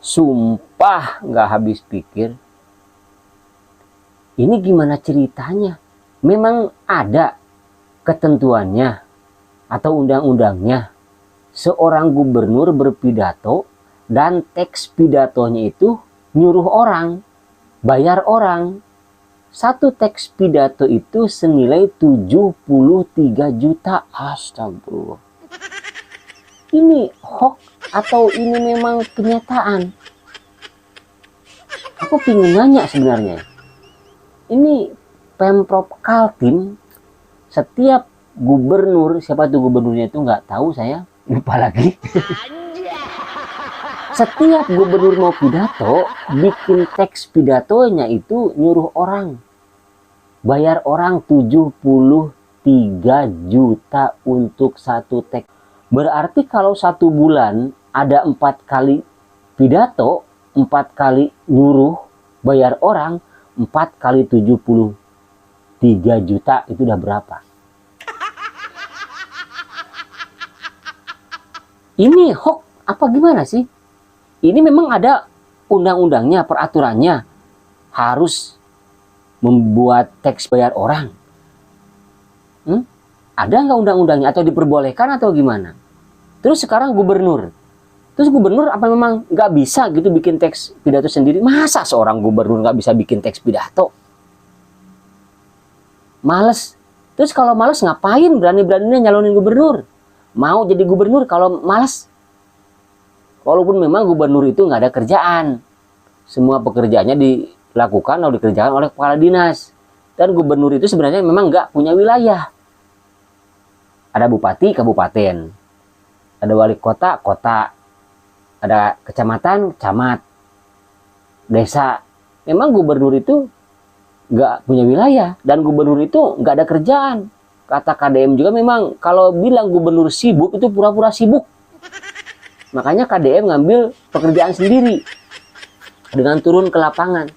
Sumpah nggak habis pikir. Ini gimana ceritanya? Memang ada ketentuannya atau undang-undangnya. Seorang gubernur berpidato dan teks pidatonya itu nyuruh orang, bayar orang. Satu teks pidato itu senilai 73 juta. Astagfirullah. Ini hoax atau ini memang kenyataan? Aku pengen nanya sebenarnya. Ini Pemprov Kaltim, setiap gubernur, siapa tuh gubernurnya itu nggak tahu, saya lupa lagi. Setiap gubernur mau pidato, bikin teks pidatonya itu nyuruh orang, bayar orang 73 juta untuk satu teks. Berarti kalau satu bulan ada 4 kali pidato, 4 kali nyuruh bayar orang, 4 kali 73 juta itu udah berapa? Ini hoax apa gimana sih? Ini memang ada undang-undangnya, peraturannya, harus membuat teks bayar orang. Ada nggak undang-undangnya atau diperbolehkan atau gimana? Terus sekarang gubernur. Terus gubernur apa memang nggak bisa gitu bikin teks pidato sendiri? Masa seorang gubernur nggak bisa bikin teks pidato? Males. Terus kalau males ngapain berani-beraninya nyalonin gubernur? Mau jadi gubernur kalau males? Walaupun memang gubernur itu nggak ada kerjaan. Semua pekerjaannya dilakukan atau dikerjakan oleh kepala dinas. Dan gubernur itu sebenarnya memang nggak punya wilayah. Ada bupati, kabupaten. Ada wali kota, kota. Ada kecamatan, camat. Desa. Memang gubernur itu nggak punya wilayah. Dan gubernur itu nggak ada kerjaan. Kata KDM juga memang kalau bilang gubernur sibuk itu pura-pura sibuk. Makanya KDM ngambil pekerjaan sendiri. Dengan turun ke lapangan.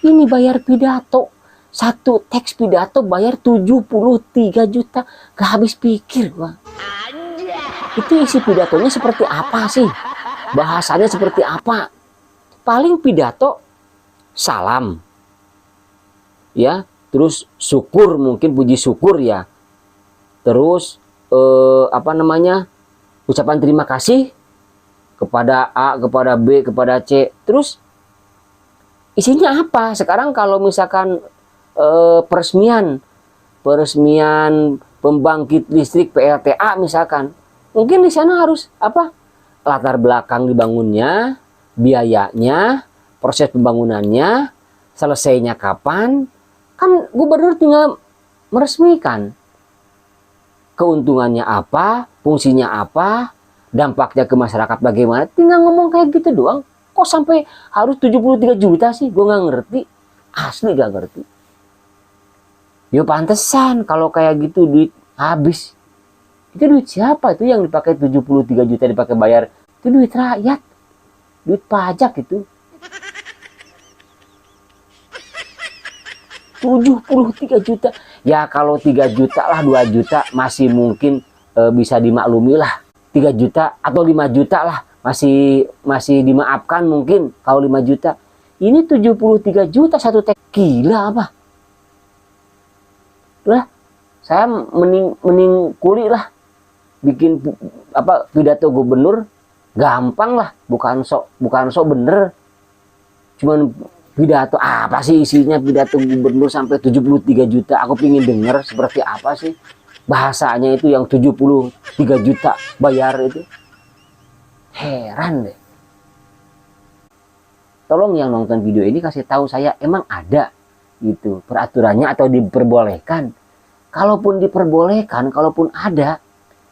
Ini bayar pidato. Satu teks pidato bayar 73 juta. Gak habis pikir, Bang. Itu isi pidatonya seperti apa sih? Bahasanya seperti apa? Paling pidato salam. Ya, terus syukur, mungkin puji syukur ya. Terus ucapan terima kasih kepada A, kepada B, kepada C. Terus isinya apa? Sekarang kalau misalkan peresmian pembangkit listrik PLTA misalkan, mungkin di sana harus apa? Latar belakang dibangunnya, biayanya, proses pembangunannya, selesainya kapan. Kan gubernur tinggal meresmikan. Keuntungannya apa, fungsinya apa, dampaknya ke masyarakat bagaimana, tinggal ngomong kayak gitu doang. Kok sampai harus 73 juta sih? Gue nggak ngerti. Asli gak ngerti. Yo pantesan kalau kayak gitu duit habis. Itu duit siapa itu yang dipakai 73 juta dipakai bayar? Itu duit rakyat. Duit pajak itu. 73 juta. Ya kalau 3 juta lah, 2 juta masih mungkin bisa dimaklumi lah. 3 juta atau 5 juta lah masih dimaafkan mungkin kalau 5 juta. Ini 73 juta satu teks. Gila apa? Lah, saya mending kuli lah. Bikin pidato gubernur gampang lah, bukan sok bener. Cuman pidato apa sih isinya pidato gubernur sampai 73 juta? Aku pingin denger seperti apa sih bahasanya itu yang 73 juta bayar itu. Heran deh. Tolong yang nonton video ini kasih tahu saya emang ada gitu peraturannya atau diperbolehkan. Kalaupun diperbolehkan, kalaupun ada,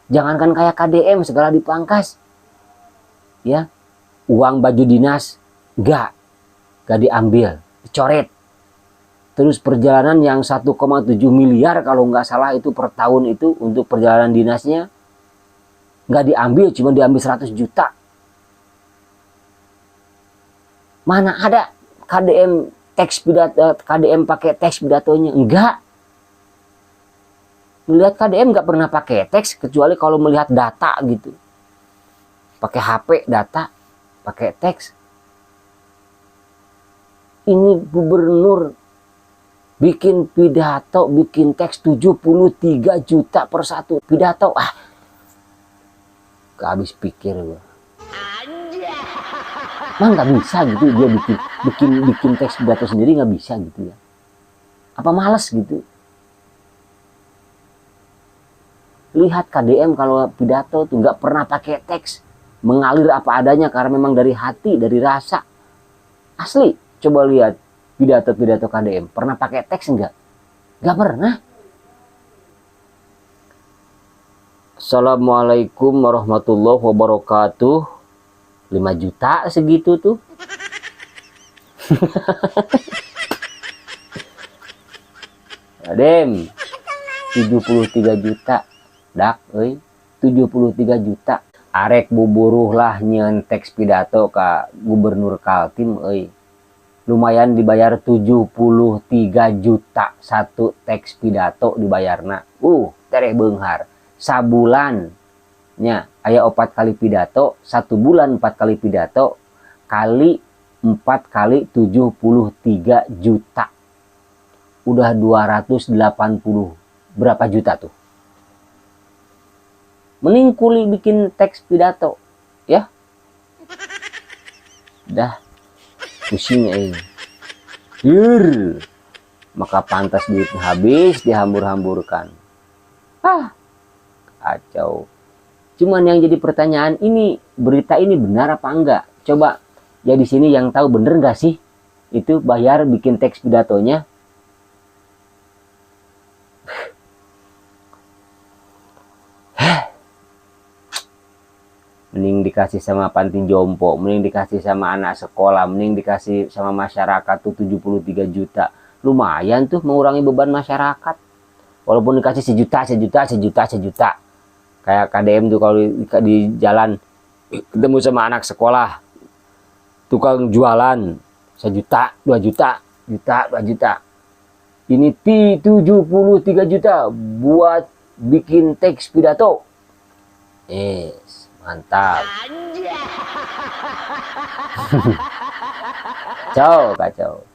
jangankan kayak KDM segala dipangkas. Ya, uang baju dinas gak diambil, dicoret. Terus perjalanan yang 1,7 miliar kalau nggak salah itu per tahun itu untuk perjalanan dinasnya nggak diambil, cuma diambil 100 juta. Mana ada KDM teks pidato, KDM pakai teks pidatonya? Enggak. Melihat KDM nggak pernah pakai teks kecuali kalau melihat data gitu. Pakai HP data. pakai teks. Ini gubernur bikin pidato, bikin teks 73 juta per satu pidato. Gak habis pikir gue. Mah nggak bisa gitu dia bikin teks pidato sendiri, nggak bisa gitu ya. Apa males gitu? Lihat KDM kalau pidato tuh nggak pernah pakai teks, mengalir apa adanya karena memang dari hati, dari rasa. Asli, coba lihat pidato-pidato KDM, pernah pakai teks enggak? Nggak pernah. Assalamualaikum warahmatullahi wabarakatuh. 5 juta segitu tuh. Dem, 73 juta. Dak, 73 juta. Arek buburuh lah nyen teks pidato ka Gubernur Kaltim, lumayan dibayar 73 juta satu teks pidato dibayarna. Tereh beunghar. Sabulan nya aya 4 kali pidato, 1 bulan 4 kali pidato, kali 4 kali 73 juta. Udah 280 berapa juta tuh. Mending kuli bikin teks pidato, ya. Dah pusing maka pantas duit habis dihambur-hamburkan. Kacau. Cuman yang jadi pertanyaan, ini berita ini benar apa enggak? Coba ya di sini yang tahu bener nggak sih itu bayar bikin teks pidatonya? Mending dikasih sama panti jompo, mending dikasih sama anak sekolah, mending dikasih sama masyarakat tuh 73 juta. Lumayan tuh mengurangi beban masyarakat. Walaupun dikasih sejuta. Kayak KDM tuh kalau di jalan ketemu sama anak sekolah, tukang jualan 1 juta, 2 juta, 2 juta. Ini 73 juta buat bikin teks pidato. Mantap. Kacau.